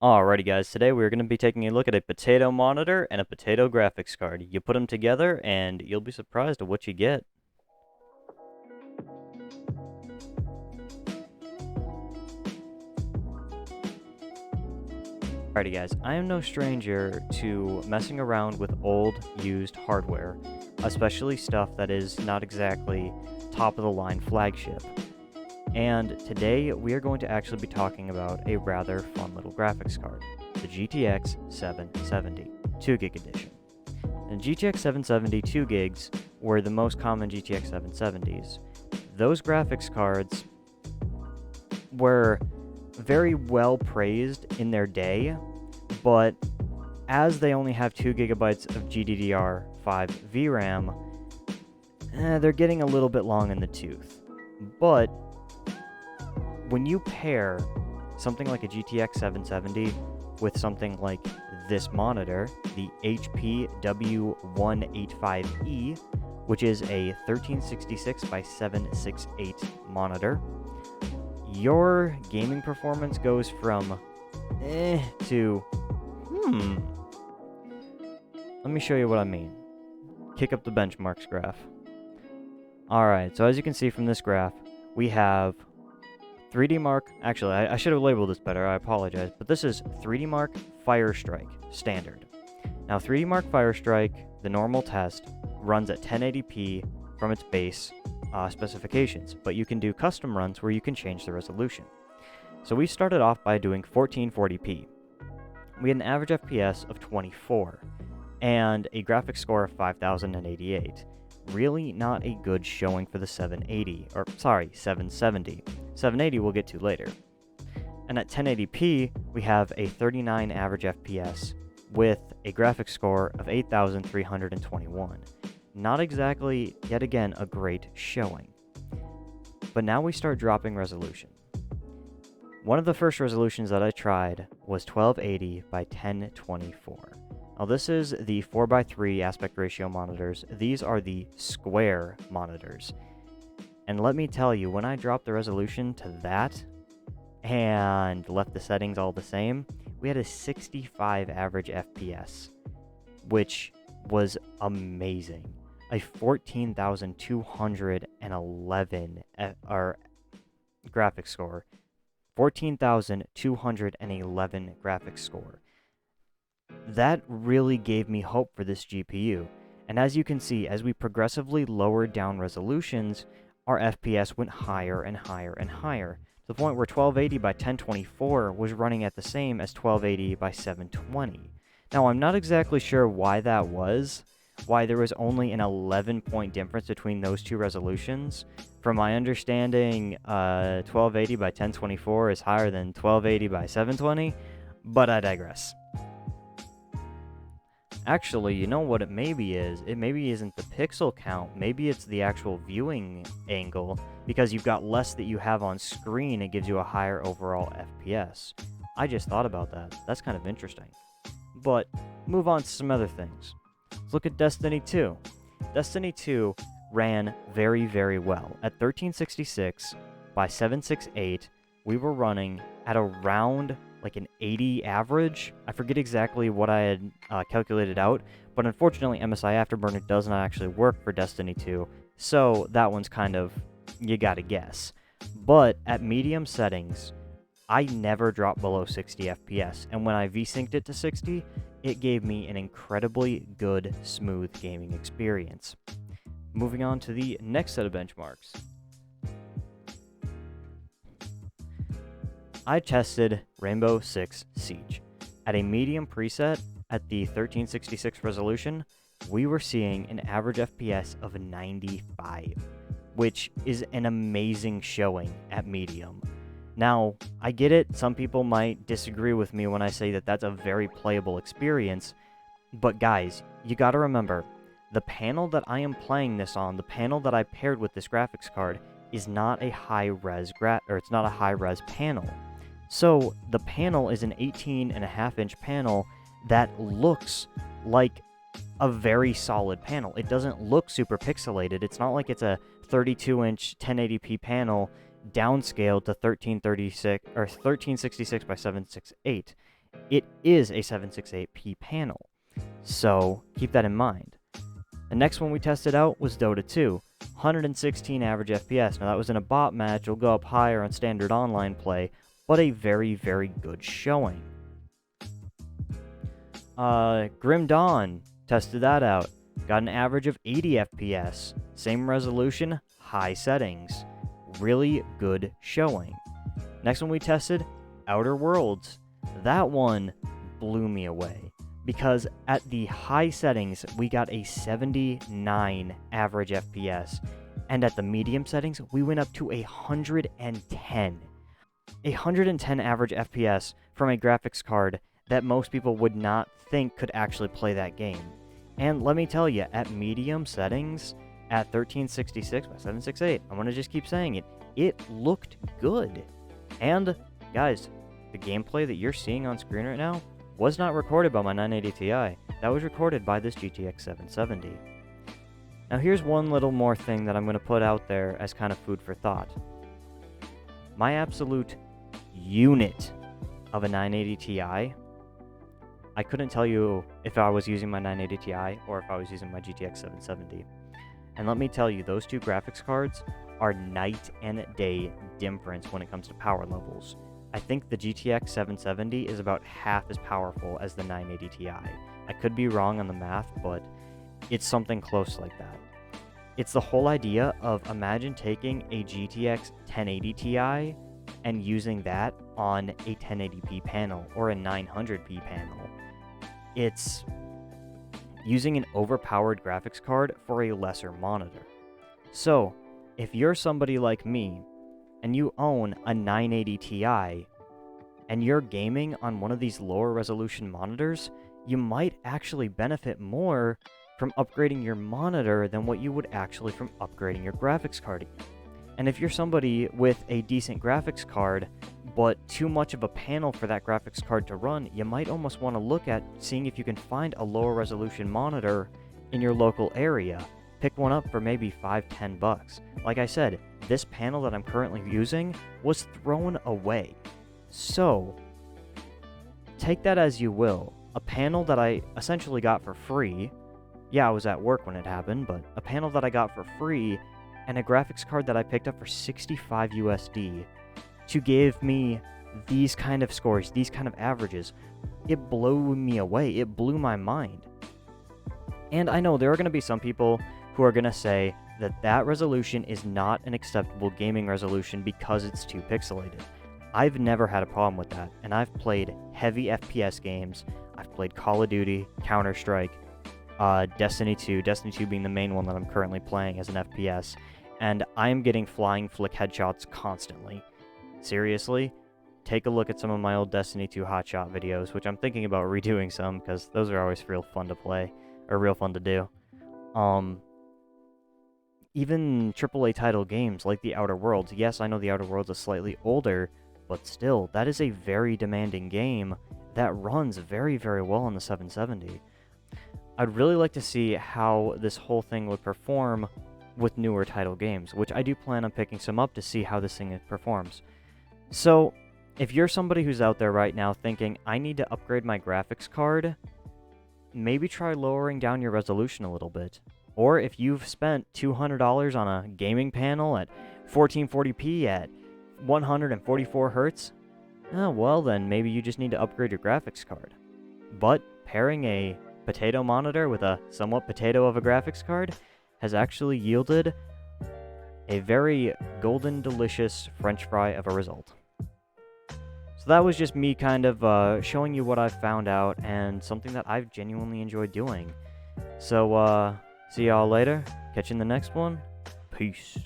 Alrighty guys, today we're going to be taking a look at a potato monitor and a potato graphics card. You put them together and you'll be surprised at what you get. Alrighty guys, I am no stranger to messing around with old, used hardware, especially stuff that is not exactly top of the line flagship. And today we are going to actually be talking about a rather fun little graphics card, the GTX 770 2GB edition. And GTX 770 2 gigs were the most common GTX 770s. Those graphics cards were very well praised in their day, but as they only have 2GB of GDDR5 VRAM, they're getting a little bit long in the tooth. But when you pair something like a GTX 770 with something like this monitor, the HP W185E, which is a 1366 by 768 monitor, your gaming performance goes from to Let me show you what I mean. Kick up the benchmarks graph. Alright, so as you can see from this graph, we have 3D Mark, actually I should have labeled this better, I apologize, but this is 3D Mark Firestrike Standard. Now 3D Mark Firestrike, the normal test, runs at 1080p from its base specifications, but you can do custom runs where you can change the resolution. So we started off by doing 1440p. We had an average FPS of 24, and a graphics score of 5088. Really not a good showing for the 770. 780 we'll get to later. And at 1080p, we have a 39 average FPS with a graphics score of 8321. Not exactly, yet again, a great showing. But now we start dropping resolution. One of the first resolutions that I tried was 1280 by 1024. Now this is the 4:3 aspect ratio monitors. These are the square monitors. And let me tell you, when I dropped the resolution to that and left the settings all the same, we had a 65 average FPS, which was amazing. A 14,211 graphics score. 14,211 graphics score. That really gave me hope for this GPU. And as you can see, as we progressively lowered down resolutions, our FPS went higher and higher and higher, to the point where 1280 by 1024 was running at the same as 1280 by 720. Now, I'm not exactly sure why that was, why there was only an 11-point difference between those two resolutions. From my understanding, 1280 by 1024 is higher than 1280 by 720, but I digress. Actually, you know what it maybe is? It maybe isn't the pixel count, maybe it's the actual viewing angle, because you've got less that you have on screen, it gives you a higher overall FPS. I just thought about that. That's kind of interesting. But, move on to some other things. Let's look at Destiny 2. Destiny 2 ran very, very well. At 1366 by 768, we were running at around like an 80 average. I forget exactly what I had calculated out, but unfortunately MSI Afterburner does not actually work for Destiny 2, so that one's kind of, you gotta guess. But at medium settings, I never dropped below 60 FPS, and when I V-synced it to 60, it gave me an incredibly good, smooth gaming experience. Moving on to the next set of benchmarks. I tested Rainbow Six Siege. At a medium preset, at the 1366 resolution, we were seeing an average FPS of 95, which is an amazing showing at medium. Now, I get it, some people might disagree with me when I say that that's a very playable experience, but guys, you gotta remember, the panel that I am playing this on, the panel that I paired with this graphics card, is not a high-res panel. So, the panel is an 18.5-inch panel that looks like a very solid panel. It doesn't look super pixelated. It's not like it's a 32-inch 1080p panel downscaled to 1366 by 768. it is a 768p panel. So keep that in mind. The next one we tested out was Dota 2, 116 average FPS. Now that was in a bot match, it'll go up higher on standard online play, but a very, very good showing. Grim Dawn, tested that out. Got an average of 80 FPS. Same resolution, high settings. Really good showing. Next one we tested, Outer Worlds. That one blew me away because at the high settings, we got a 79 average FPS. And at the medium settings, we went up to 110. 110 average FPS from a graphics card that most people would not think could actually play that game. And let me tell you, at medium settings, at 1366 by 768, I'm going to just keep saying it, it looked good. And, guys, the gameplay that you're seeing on screen right now was not recorded by my 980 Ti. That was recorded by this GTX 770. Now here's one little more thing that I'm going to put out there as kind of food for thought. My absolute unit of a 980 Ti, I couldn't tell you if I was using my 980 Ti or if I was using my GTX 770. And let me tell you, those two graphics cards are night and day difference when it comes to power levels. I think the GTX 770 is about half as powerful as the 980 Ti. I could be wrong on the math, but it's something close like that. It's the whole idea of imagine taking a GTX 1080 Ti and using that on a 1080p panel or a 900p panel. It's using an overpowered graphics card for a lesser monitor. So, if you're somebody like me and you own a 980 Ti and you're gaming on one of these lower resolution monitors, you might actually benefit more from upgrading your monitor than what you would actually from upgrading your graphics card. And if you're somebody with a decent graphics card, but too much of a panel for that graphics card to run, you might almost want to look at seeing if you can find a lower resolution monitor in your local area. Pick one up for maybe $5-10 bucks. Like I said, this panel that I'm currently using was thrown away. So, take that as you will. A panel that I essentially got for free. Yeah, I was at work when it happened, but a panel that I got for free and a graphics card that I picked up for 65 USD to give me these kind of scores, these kind of averages, it blew me away. It blew my mind. And I know there are going to be some people who are going to say that that resolution is not an acceptable gaming resolution because it's too pixelated. I've never had a problem with that, and I've played heavy FPS games. I've played Call of Duty, Counter-Strike, Destiny 2 being the main one that I'm currently playing as an FPS, and I'm getting flying flick headshots constantly. Seriously, take a look at some of my old Destiny 2 hotshot videos, which I'm thinking about redoing some, because those are always real fun to play, or real fun to do. Even AAA title games like The Outer Worlds, yes, I know The Outer Worlds is slightly older, but still, that is a very demanding game that runs very, very well on the 770. I'd really like to see how this whole thing would perform with newer title games, which I do plan on picking some up to see how this thing performs. So, if you're somebody who's out there right now thinking, I need to upgrade my graphics card, maybe try lowering down your resolution a little bit. Or if you've spent $200 on a gaming panel at 1440p at 144 Hz, well then, maybe you just need to upgrade your graphics card. But pairing a potato monitor with a somewhat potato of a graphics card has actually yielded a very golden delicious french fry of a result. So that was just me kind of showing you what I've found out and something that I've genuinely enjoyed doing. So see y'all later, catch you in the next one, peace.